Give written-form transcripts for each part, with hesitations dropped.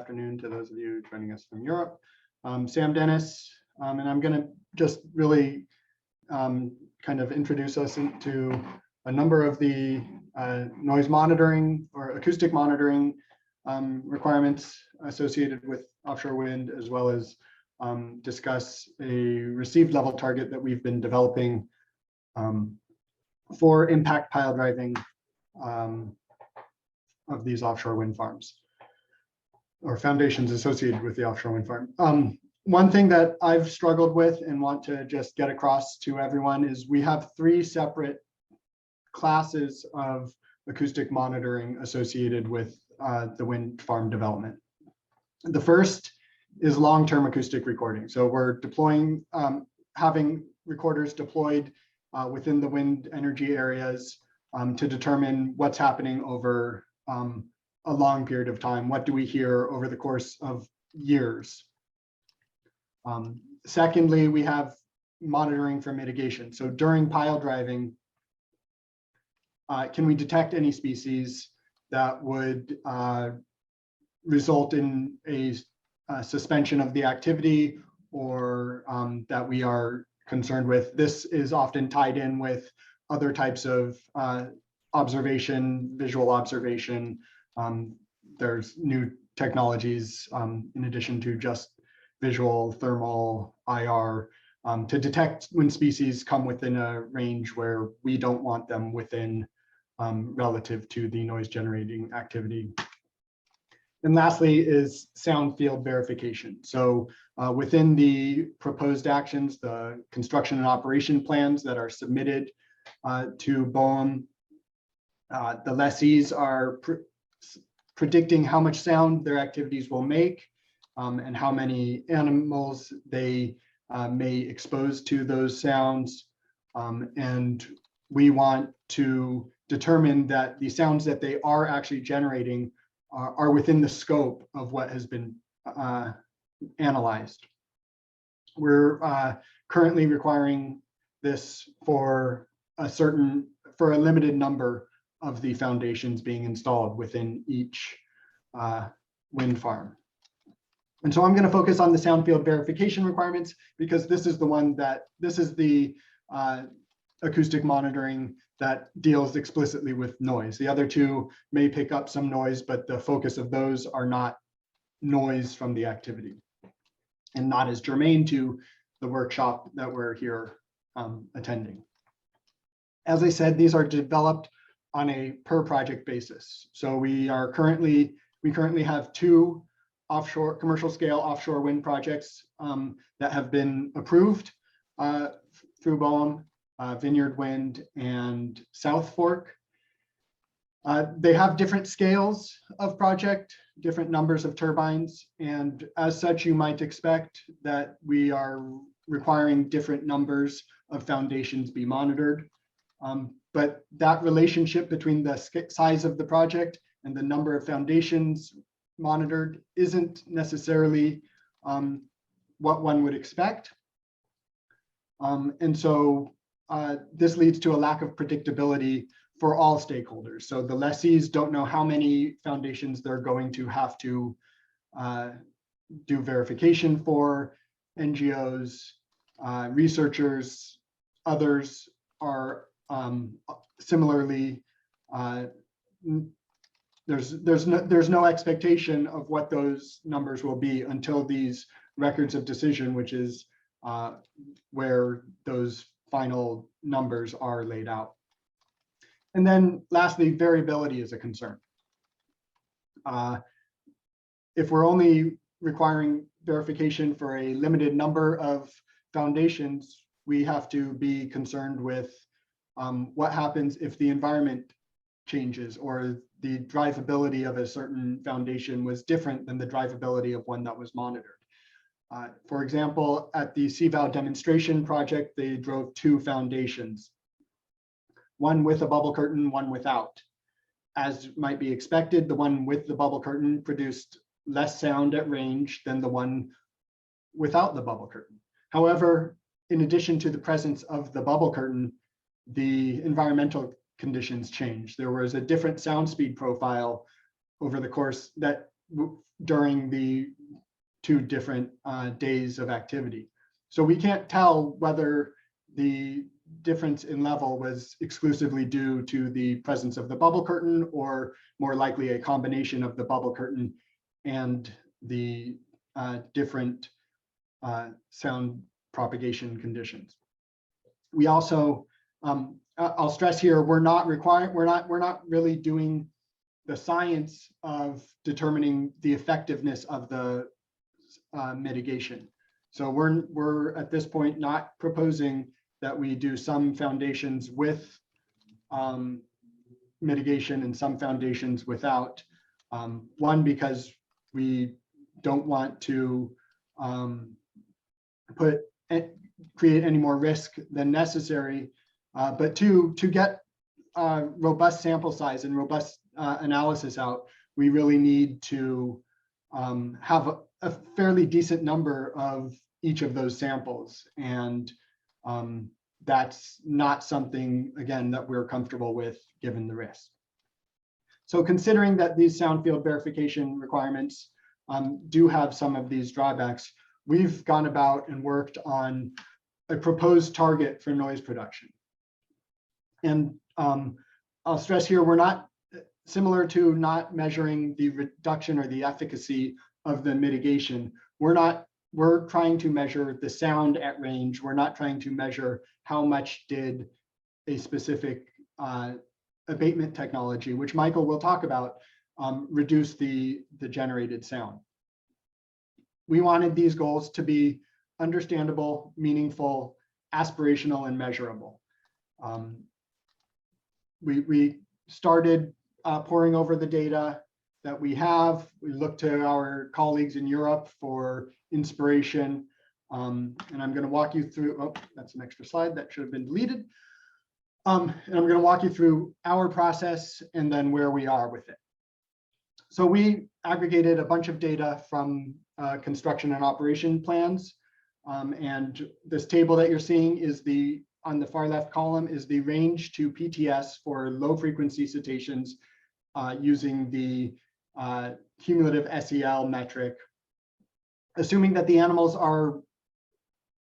afternoon to those of you joining us from Europe. Sam Dennis, and I'm going to just really kind of introduce us into a number of the noise monitoring or acoustic monitoring requirements associated with offshore wind, as well as discuss a received level target that we've been developing for impact pile driving of these offshore wind farms or foundations associated with the offshore wind farm. One thing that I've struggled with and want to just get across to everyone is we have three separate classes of acoustic monitoring associated with the wind farm development. The first is long-term acoustic recording. So we're deploying, having recorders deployed within the wind energy areas to determine what's happening over a long period of time. What do we hear over the course of years? Secondly, we have monitoring for mitigation. So during pile driving, can we detect any species that would result in a suspension of the activity or that we are concerned with? This is often tied in with other types of observation, visual observation. There's new technologies in addition to just visual, thermal, IR, to detect when species come within a range where we don't want them within relative to the noise generating activity. And lastly is sound field verification. So within the proposed actions, the construction and operation plans that are submitted to BOEM, the lessees are predicting how much sound their activities will make and how many animals they may expose to those sounds. And we want to determine that the sounds that they are actually generating are within the scope of what has been analyzed. We're currently requiring this for a limited number of the foundations being installed within each wind farm. And so I'm going to focus on the sound field verification requirements because this is the acoustic monitoring that deals explicitly with noise. The other two may pick up some noise, but the focus of those are not noise from the activity and not as germane to the workshop that we're here attending. As I said, these are developed on a per project basis. So we currently have two commercial scale offshore wind projects that have been approved through BOEM, Vineyard Wind and South Fork. They have different scales of project, different numbers of turbines, and as such, you might expect that we are requiring different numbers of foundations be monitored. But that relationship between the size of the project and the number of foundations monitored isn't necessarily what one would expect. And so this leads to a lack of predictability for all stakeholders. So the lessees don't know how many foundations they're going to have to do verification for. NGOs, researchers, others are similarly, there's no expectation of what those numbers will be until these records of decision, which is where those final numbers are laid out. And then lastly, variability is a concern. If we're only requiring verification for a limited number of foundations, we have to be concerned with what happens if the environment changes or the drivability of a certain foundation was different than the drivability of one that was monitored. For example, at the CVAL demonstration project, they drove two foundations, one with a bubble curtain, one without. As might be expected, the one with the bubble curtain produced less sound at range than the one without the bubble curtain. However, in addition to the presence of the bubble curtain, the environmental conditions changed. There was a different sound speed profile over the course that during the 2 different days of activity. So we can't tell whether the difference in level was exclusively due to the presence of the bubble curtain, or more likely a combination of the bubble curtain and the different sound propagation conditions. We also, I'll stress here, we're not really doing the science of determining the effectiveness of the mitigation. So we're at this point not proposing that we do some foundations with mitigation and some foundations without. One, because we don't want to create any more risk than necessary, but two, to get robust sample size and robust analysis out, we really need to have a fairly decent number of each of those samples. And that's not something, again, that we're comfortable with given the risk. So considering that these sound field verification requirements do have some of these drawbacks, we've gone about and worked on a proposed target for noise production. And I'll stress here, we're not, similar to not measuring the reduction or the efficacy of the mitigation, we're trying to measure the sound at range. We're not trying to measure how much did a specific abatement technology, which Michael will talk about, reduce the generated sound. We wanted these goals to be understandable, meaningful, aspirational, and measurable. We started poring over the data that we have. We looked to our colleagues in Europe for inspiration. And I'm going to walk you through, oh, that's an extra slide that should have been deleted. And I'm going to walk you through our process and then where we are with it. So we aggregated a bunch of data from construction and operation plans. And this table that you're seeing is on the far left column is the range to PTS for low frequency cetaceans using the cumulative SEL metric, assuming that the animals are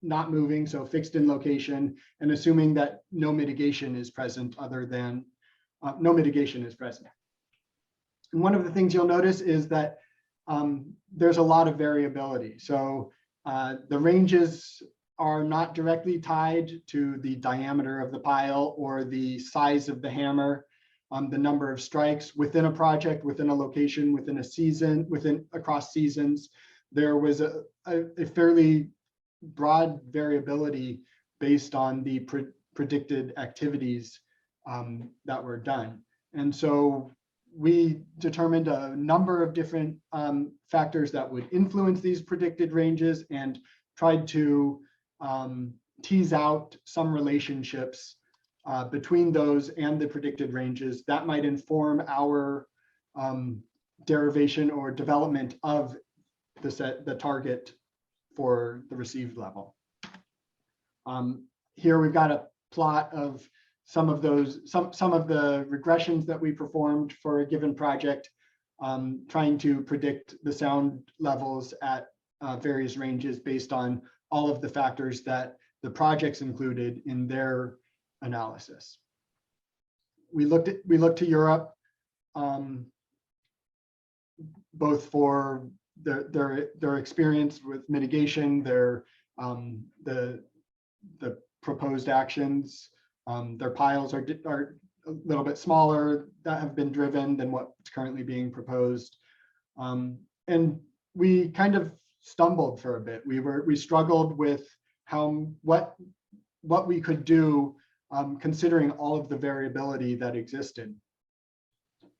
not moving, so fixed in location, and assuming that no mitigation is present other than no mitigation is present. And one of the things you'll notice is that there's a lot of variability. So the ranges are not directly tied to the diameter of the pile or the size of the hammer, the number of strikes within a project, within a location, within a season, across seasons. There was a fairly broad variability based on the predicted activities that were done. And so we determined a number of different factors that would influence these predicted ranges and tried to tease out some relationships between those and the predicted ranges that might inform our derivation or development of the target for the received level. Here we've got a plot of some of those, some of the regressions that we performed for a given project, trying to predict the sound levels at various ranges based on all of the factors that the projects included in their analysis. We looked to Europe, both for their experience with mitigation, the proposed actions. Their piles are a little bit smaller that have been driven than what's currently being proposed. And we kind of stumbled for a bit. We struggled with what we could do considering all of the variability that existed.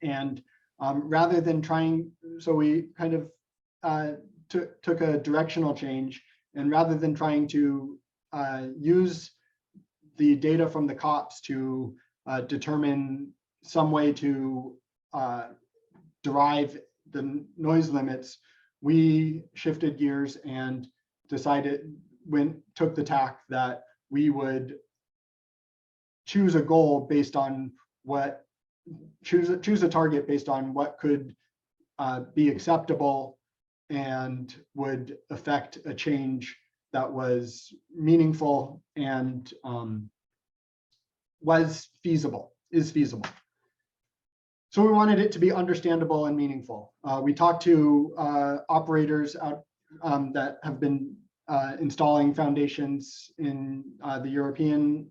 And rather than trying, so we kind of took a directional change, and rather than trying to use the data from the COPs to determine some way to derive the noise limits, we shifted gears and took the tack that we would choose a goal based on choose a target based on what could be acceptable and would affect a change that was meaningful and is feasible. So we wanted it to be understandable and meaningful. We talked to operators out that have been installing foundations in the European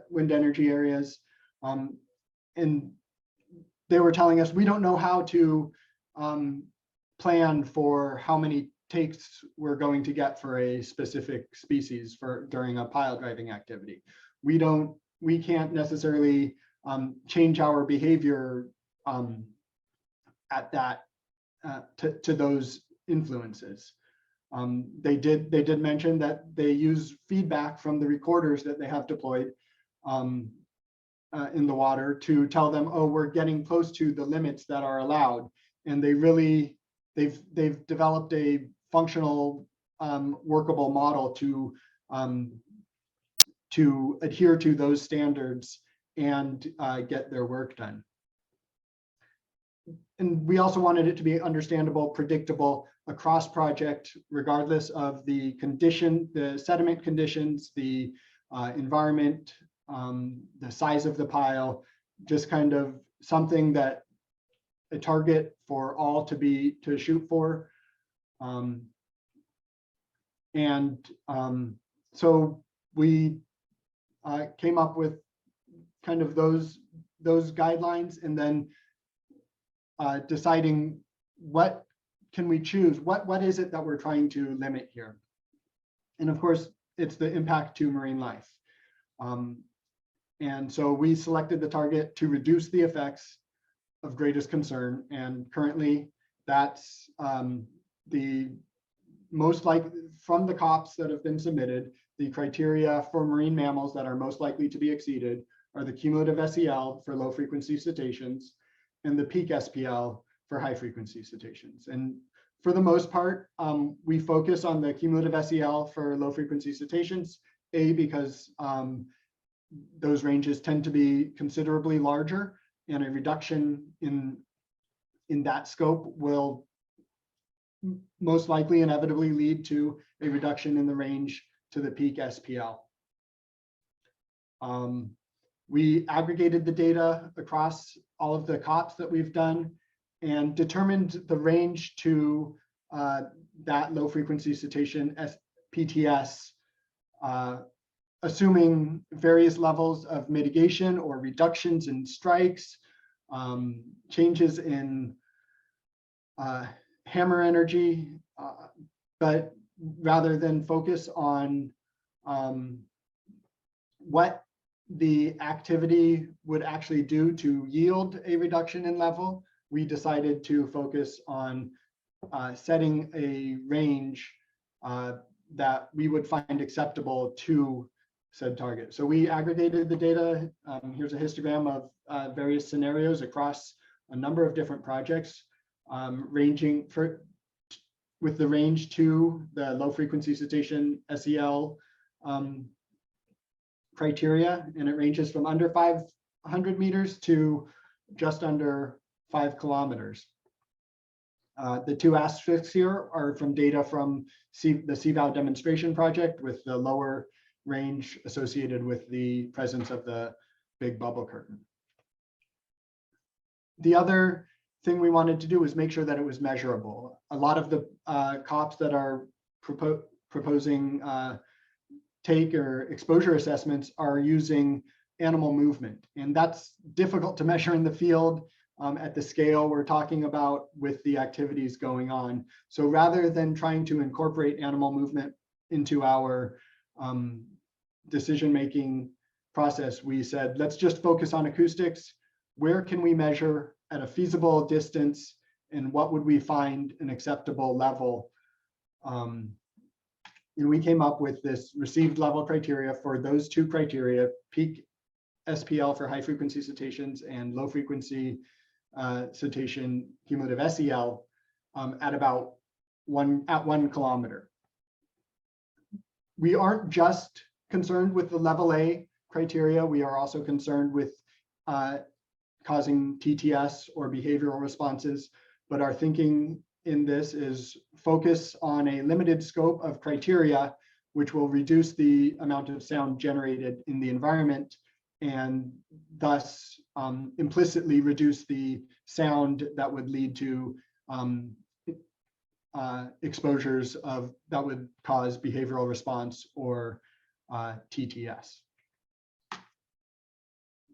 wind energy areas. And they were telling us, we don't know how to plan for how many takes we're going to get for a specific species during a pile driving activity. We can't necessarily change our behavior at that to those influences. They did mention that they use feedback from the recorders that they have deployed in the water to tell them, oh, we're getting close to the limits that are allowed. And they've developed a functional, workable model to adhere to those standards and get their work done. And we also wanted it to be understandable, predictable across project, regardless of the condition, the sediment conditions, the environment, the size of the pile, just kind of something that a target for all to shoot for. So we came up with kind of those guidelines, and then deciding what can we choose, what is it that we're trying to limit here. And of course, it's the impact to marine life. And so we selected the target to reduce the effects of greatest concern. And currently that's the most likely, from the COPs that have been submitted, the criteria for marine mammals that are most likely to be exceeded are the cumulative SEL for low frequency cetaceans and the peak SPL for high frequency cetaceans. And for the most part, we focus on the cumulative SEL for low frequency cetaceans, because those ranges tend to be considerably larger, and a reduction in that scope will most likely inevitably lead to a reduction in the range to the peak SPL. We aggregated the data across all of the COPs that we've done and determined the range to that low frequency cetacean PTS, assuming various levels of mitigation or reductions in strikes, changes in hammer energy, but rather than focus on what the activity would actually do to yield a reduction in level, we decided to focus on setting a range that we would find acceptable to said target. So we aggregated the data. Here's a histogram of various scenarios across a number of different projects, ranging with the range to the low frequency cetacean SEL criteria, and it ranges from under 500 meters to just under 5 kilometers. The two asterisks here are from data from the CVOW demonstration project, with the lower range associated with the presence of the big bubble curtain. The other thing we wanted to do was make sure that it was measurable. A lot of the COPs that are proposing take or exposure assessments are using animal movement, and that's difficult to measure in the field at the scale we're talking about with the activities going on. So rather than trying to incorporate animal movement into our decision-making process, we said, let's just focus on acoustics. Where can we measure at a feasible distance, and what would we find an acceptable level? And we came up with this received level criteria for those two criteria, peak SPL for high frequency cetaceans and low frequency cetacean cumulative SEL at about 1 kilometer. We aren't just concerned with the level A criteria. We are also concerned with causing TTS or behavioral responses, but are thinking in this is focus on a limited scope of criteria, which will reduce the amount of sound generated in the environment and thus implicitly reduce the sound that would lead to exposures that would cause behavioral response or TTS.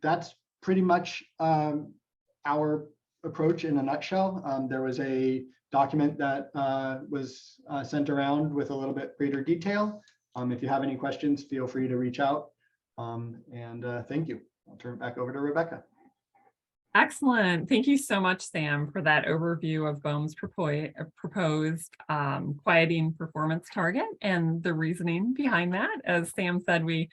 That's pretty much our approach in a nutshell. There was a document that was sent around with a little bit greater detail. If you have any questions, feel free to reach out. Thank you. I'll turn it back over to Rebecca. Excellent. Thank you so much, Sam, for that overview of BOEM's proposed quieting performance target and the reasoning behind that. As Sam said, we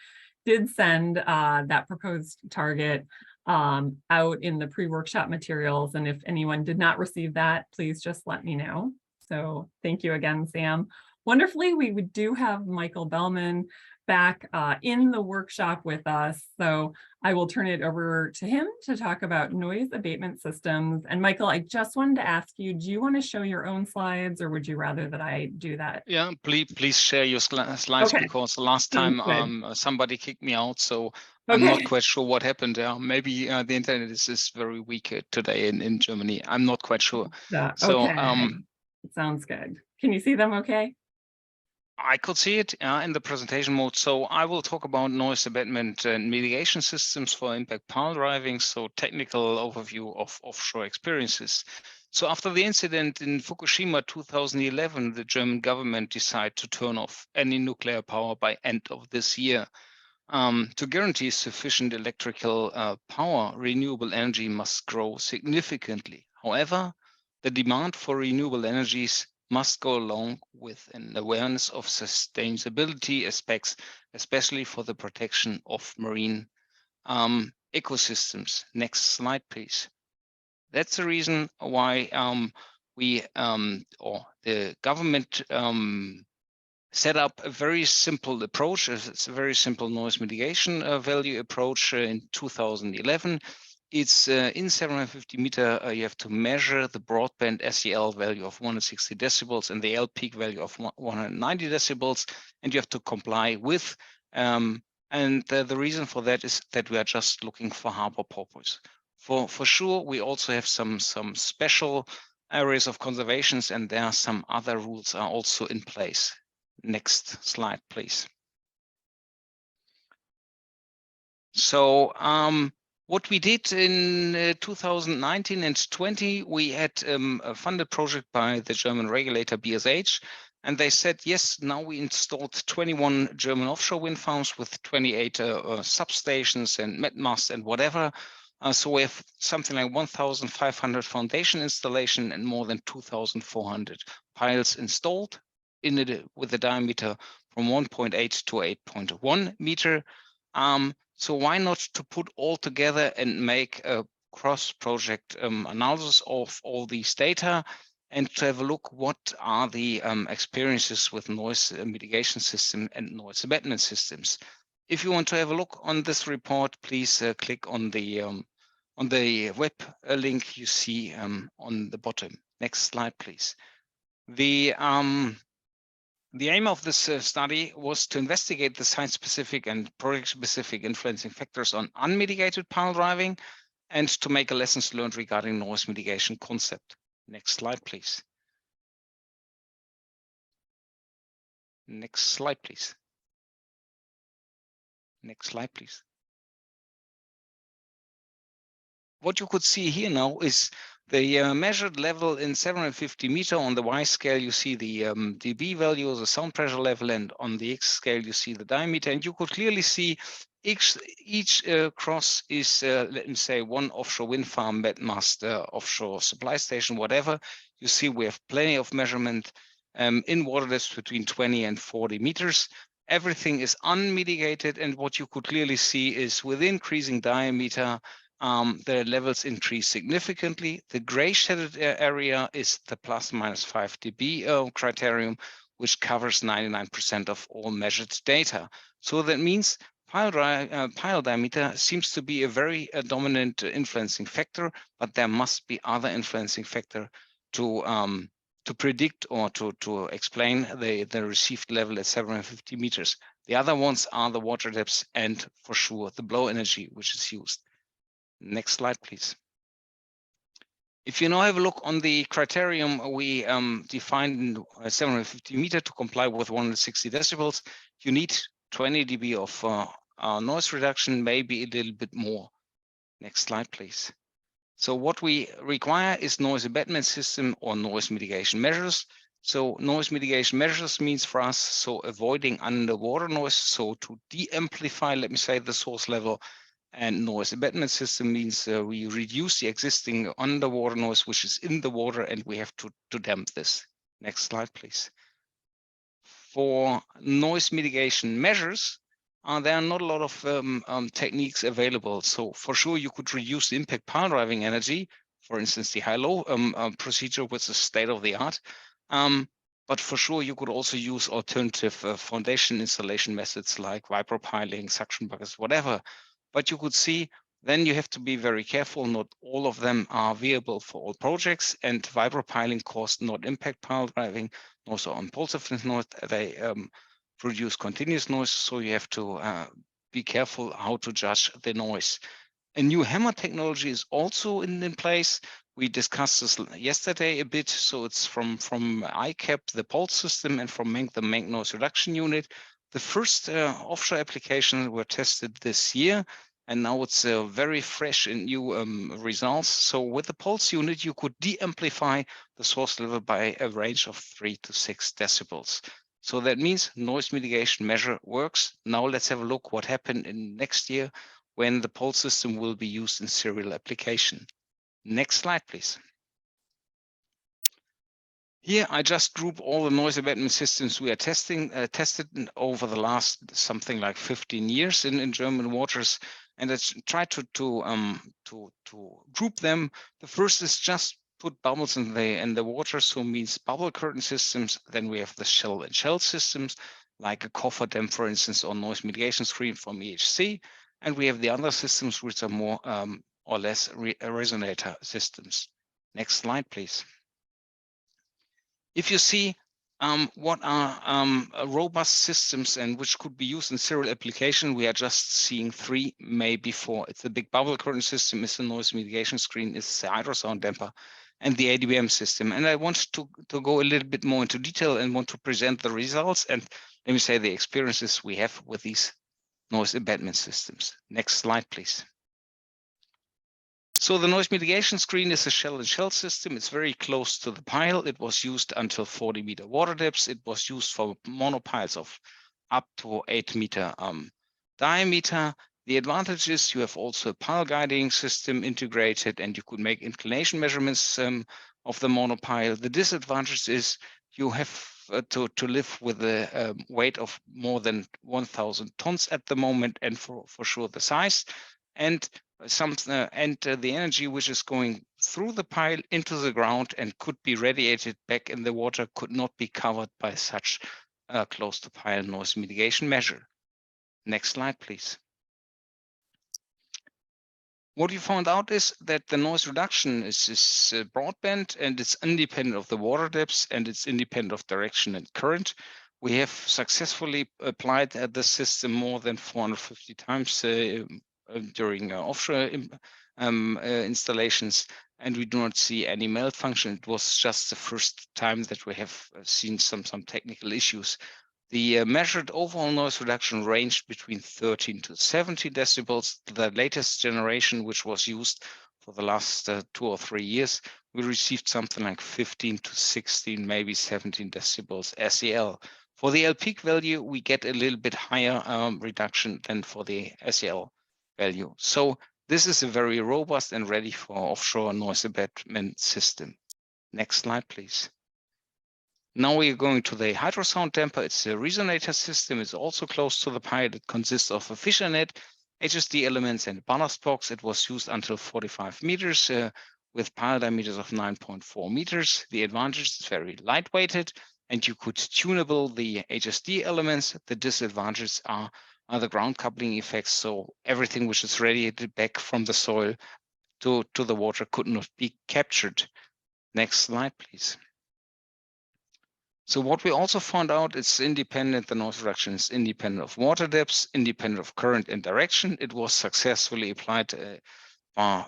did send that proposed target out in the pre-workshop materials. And if anyone did not receive that, please just let me know. So thank you again, Sam. Wonderfully, we do have Michael Bellmann back in the workshop with us. So I will turn it over to him to talk about noise abatement systems. And Michael, I just wanted to ask you, do you want to show your own slides or would you rather that I do that? Yeah, please share your slides, okay, because the last time somebody kicked me out. So I'm not quite sure what happened there. Maybe the internet is very weak today in Germany. I'm not quite sure. So sounds good. Can you see them okay? I could see it in the presentation mode. So I will talk about noise abatement and mitigation systems for impact pile driving. So technical overview of offshore experiences. So after the incident in Fukushima 2011, the German government decided to turn off any nuclear power by end of this year. To guarantee sufficient electrical power, renewable energy must grow significantly. However, the demand for renewable energies must go along with an awareness of sustainability aspects, especially for the protection of marine ecosystems. Next slide, please. That's the reason why the government set up a very simple approach. It's a very simple noise mitigation value approach in 2011. It's in 750 meter, you have to measure the broadband SEL value of 160 decibels and the L peak value of 190 decibels, and you have to comply with. And the reason for that is that we are just looking for harbor purpose. For sure, we also have some special areas of conservations, and there are some other rules are also in place. Next slide, please. So, what we did in 2019 and 20, we had a funded project by the German regulator BSH, and they said, yes, now we installed 21 German offshore wind farms with 28 substations and met masts and whatever. So we have something like 1,500 foundation installation and more than 2,400 piles installed with a diameter from 1.8 to 8.1 meter. So why not to put all together and make a cross-project analysis of all these data and to have a look what are the experiences with noise mitigation system and noise abatement systems. If you want to have a look on this report, please click on the web link you see on the bottom. Next slide, please. The aim of this study was to investigate the site-specific and project-specific influencing factors on unmitigated pile driving and to make a lessons learned regarding noise mitigation concept. Next slide, please. Next slide, please. Next slide, please. What you could see here now is the measured level in 750 meter. On the Y scale, you see the dB value, the sound pressure level, and on the X scale, you see the diameter. And you could clearly see each cross is, let me say, one offshore wind farm, met mast, offshore supply station, whatever. You see we have plenty of measurement in water depths between 20 and 40 meters. Everything is unmitigated. And what you could clearly see is with increasing diameter, the levels increase significantly. The gray shaded area is the plus minus 5 dB criterion, which covers 99% of all measured data. So that means pile diameter seems to be a very dominant influencing factor, but there must be other influencing factor to to predict or to explain the received level at 750 meters. The other ones are the water depths and for sure the blow energy which is used. Next slide, please. If you now have a look on the criterion we defined 750 meter to comply with 160 decibels, you need 20 dB of noise reduction, maybe a little bit more. Next slide, please. So what we require is noise abatement system or noise mitigation measures. So noise mitigation measures means for us, so avoiding underwater noise, so to de-amplify, let me say, the source level. And noise abatement system means we reduce the existing underwater noise which is in the water, and we have to damp this. Next slide, please. For noise mitigation measures, there are not a lot of techniques available. So for sure, you could reduce the impact pile driving energy, for instance, the high-low procedure, which is state of the art. But for sure, you could also use alternative foundation installation methods like vibropiling, suction buckets, whatever. But you could see then you have to be very careful. Not all of them are viable for all projects, and vibropiling costs not impact pile driving, also impulsiveness noise. They produce continuous noise, so you have to be careful how to judge the noise. A new hammer technology is also in place. We discussed this yesterday a bit. So it's from ICAP, the pulse system, and from MENC, the MENC noise reduction unit. The first offshore applications were tested this year, and now it's very fresh and new results. So with the pulse unit, you could de-amplify the source level by a range of 3 to 6 decibels. So that means noise mitigation measure works. Now let's have a look what happened in next year when the pulse system will be used in serial application. Next slide, please. Here, I just group all the noise abatement systems we are tested over the last something like 15 years in German waters, and I try to group them. The first is just put bubbles in the water, so means bubble curtain systems. Then we have the shell and shell systems, like a coffer dam, for instance, or noise mitigation screen from EHC, and we have the other systems which are more or less resonator systems. Next slide, please. If you see what are robust systems and which could be used in serial application, we are just seeing 3, maybe 4. It's the big bubble curtain system, it's the noise mitigation screen, it's the hydrosound damper, and the ADBM system. And I want to go a little bit more into detail and want to present the results and let me say the experiences we have with these noise abatement systems. Next slide, please. So the noise mitigation screen is a shell and shell system. It's very close to the pile. It was used until 40 meter water depths. It was used for monopiles of up to 8 meter diameter. The advantage is you have also a pile guiding system integrated, and you could make inclination measurements of the monopile. The disadvantage is you have to live with a weight of more than 1,000 tons at the moment, and for sure the size. And the energy which is going through the pile into the ground and could be radiated back in the water could not be covered by such close to pile noise mitigation measure. Next slide, please. What you found out is that the noise reduction is broadband, and it's independent of the water depths, and it's independent of direction and current. We have successfully applied this system more than 450 times during offshore installations, and we do not see any malfunction. It was just the first time that we have seen some technical issues. The measured overall noise reduction ranged between 13 to 70 decibels. The latest generation, which was used for the last 2 or 3 years, we received something like 15 to 16, maybe 17 decibels SEL. For the L peak value, we get a little bit higher reduction than for the SEL value. So this is a very robust and ready for offshore noise abatement system. Next slide, please. Now we are going to the hydrosound damper. It's a resonator system. It's also close to the pile. It consists of a fisher net, HSD elements, and ballast box. It was used until 45 meters with pile diameters of 9.4 meters. The advantage is very lightweighted, and you could tunable the HSD elements. The disadvantages are the ground coupling effects. So everything which is radiated back from the soil to the water could not be captured. Next slide, please. So what we also found out, it's independent, the noise reduction is independent of water depths, independent of current and direction. It was successfully applied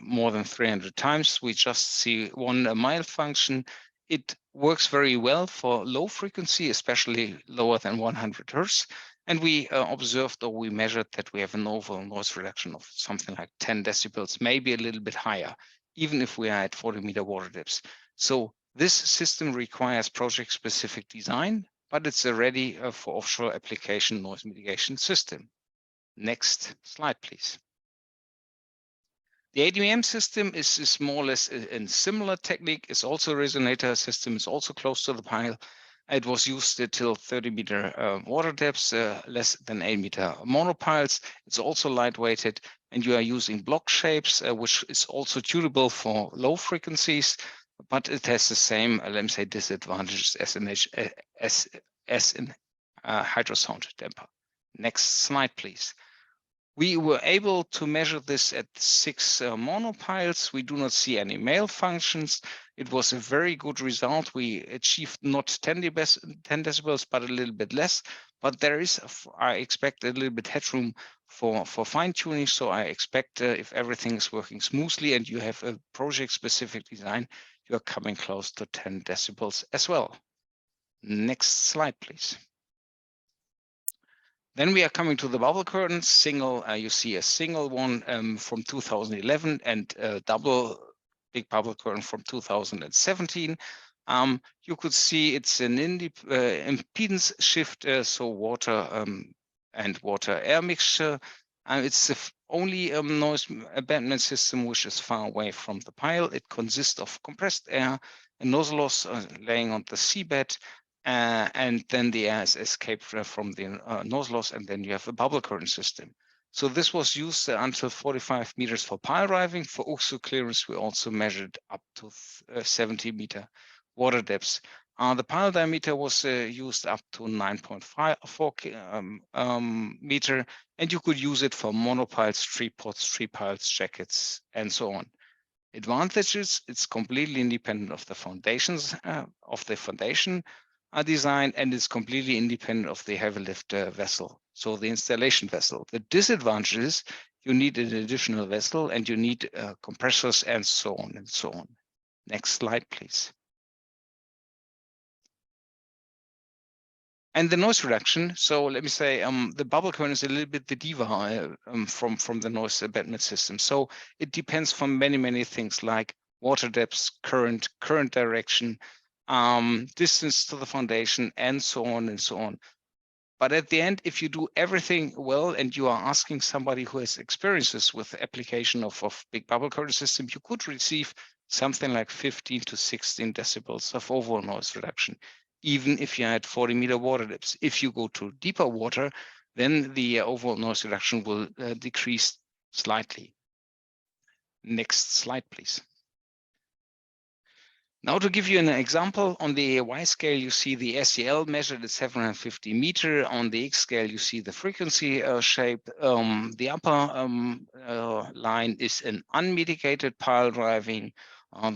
more than 300 times. We just see one mile function. It works very well for low frequency, especially lower than 100 Hertz. And we observed, or we measured, that we have an overall noise reduction of something like 10 decibels, maybe a little bit higher, even if we are at 40-meter water depths. So this system requires project-specific design, but it's a ready for offshore application noise mitigation system. Next slide, please. The ADM system is more or less a similar technique. It's also a resonator system. It's also close to the pile. It was used till 30-meter water depths, less than 8-meter monopiles. It's also lightweighted, and you are using block shapes, which is also tunable for low frequencies, but it has the same, let me say, disadvantages as in hydrosound damper. Next slide, please. We were able to measure this at 6 monopiles. We do not see any malfunctions. It was a very good result. We achieved not 10 decibels, but a little bit less. But there is, I expect, a little bit headroom for fine tuning. So I expect if everything is working smoothly and you have a project-specific design, you are coming close to 10 decibels as well. Next slide, please. Then we are coming to the bubble curtains. Single, you see a single one from 2011 and a double big bubble curtain from 2017. You could see it's an impedance shift, so water and water-air mixture. It's the only noise abatement system which is far away from the pile. It consists of compressed air, a nozzle loss laying on the seabed, and then the air is escaped from the nozzle loss, and then you have a bubble curtain system. So this was used until 45 meters for pile driving. For UXU clearance, we also measured up to 70-meter water depths. The pile diameter was used up to 9.4 meter, and you could use it for monopiles, tripods, tripiles, jackets, and so on. Advantages: it's completely independent of the foundations of the foundation design, and it's completely independent of the heavy lift vessel, so the installation vessel. The disadvantages: you need an additional vessel and you need compressors and so on and so on. Next slide, please. And the noise reduction. So let me say the bubble curtain is a little bit the diva from the noise abatement system. So it depends from many things like water depths, current direction, distance to the foundation, and so on and so on. But at the end, if you do everything well and you are asking somebody who has experiences with the application of big bubble curtain system, you could receive something like 15 to 16 decibels of overall noise reduction, even if you had 40-meter water depths. If you go to deeper water, then the overall noise reduction will decrease slightly. Next slide, please. Now, to give you an example, on the Y scale, you see the SEL measured at 750 meter. On the X scale, you see the frequency shape. The upper line is an unmitigated pile driving.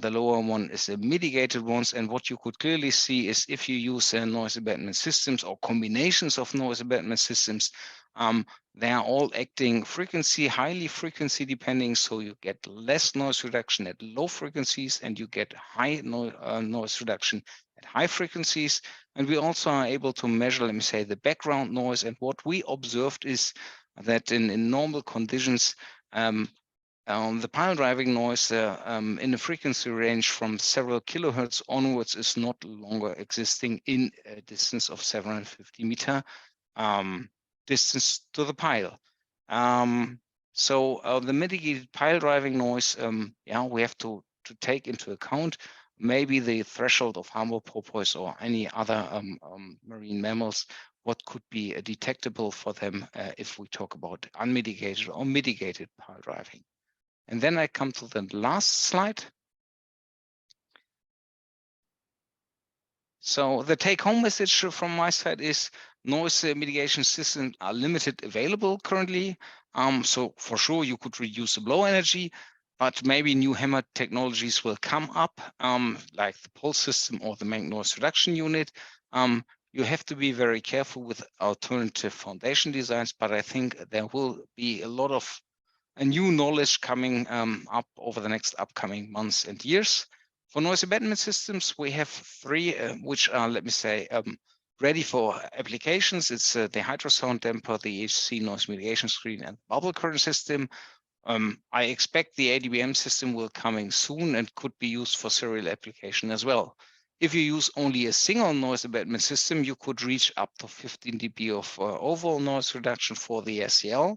The lower one is a mitigated ones. And what you could clearly see is if you use noise abatement systems or combinations of noise abatement systems, they are all acting highly frequency depending, so you get less noise reduction at low frequencies and you get high noise reduction at high frequencies. And we also are able to measure, let me say, the background noise. And what we observed is that in normal conditions, the pile driving noise in a frequency range from several kilohertz onwards is not longer existing in a distance of 750 meter distance to the pile. So the mitigated pile driving noise, we have to take into account maybe the threshold of harmful porpoise or any other marine mammals, what could be detectable for them if we talk about unmitigated or mitigated pile driving. And then I come to the last slide. So the take-home message from my side is noise mitigation systems are limited available currently. So for sure you could reduce the blow energy, but maybe new hammer technologies will come up, like the pulse system or the magnetic noise reduction unit. You have to be very careful with alternative foundation designs, but I think there will be a lot of new knowledge coming up over the next upcoming months and years. For noise abatement systems, we have three, which are, let me say, ready for applications. It's the hydrosound damper, the EHC noise mitigation screen, and bubble curtain system. I expect the ADBM system will coming soon and could be used for serial application as well. If you use only a single noise abatement system, you could reach up to 15 dB of overall noise reduction for the SEL.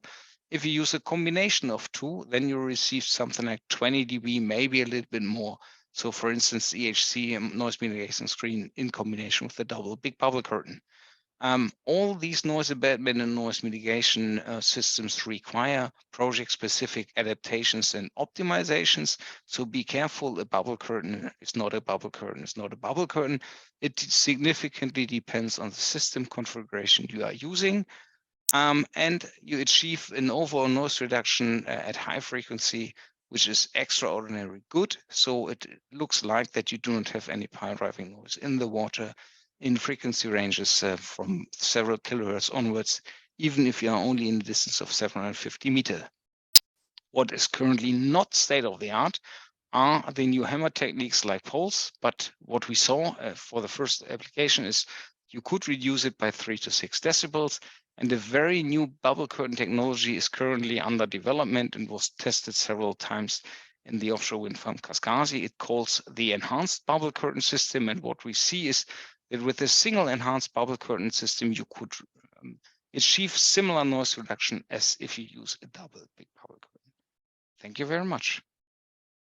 If you use a combination of two, then you receive something like 20 dB, maybe a little bit more. So for instance, EHC noise mitigation screen in combination with the double big bubble curtain. All these noise abatement and noise mitigation systems require project-specific adaptations and optimizations. So be careful, a bubble curtain is not a bubble curtain, it's not a bubble curtain. It significantly depends on the system configuration you are using. And you achieve an overall noise reduction at high frequency, which is extraordinarily good. So it looks like that you do not have any pile driving noise in the water in frequency ranges from several kilohertz onwards, even if you are only in a distance of 750 meters. What is currently not state of the art are the new hammer techniques like pulse, but what we saw for the first application is you could reduce it by 3 to 6 decibels, and a very new bubble curtain technology is currently under development and was tested several times in the offshore wind farm Kaskasi. It calls the enhanced bubble curtain system, and what we see is that with a single enhanced bubble curtain system, you could achieve similar noise reduction as if you use a double big bubble curtain. Thank you very much.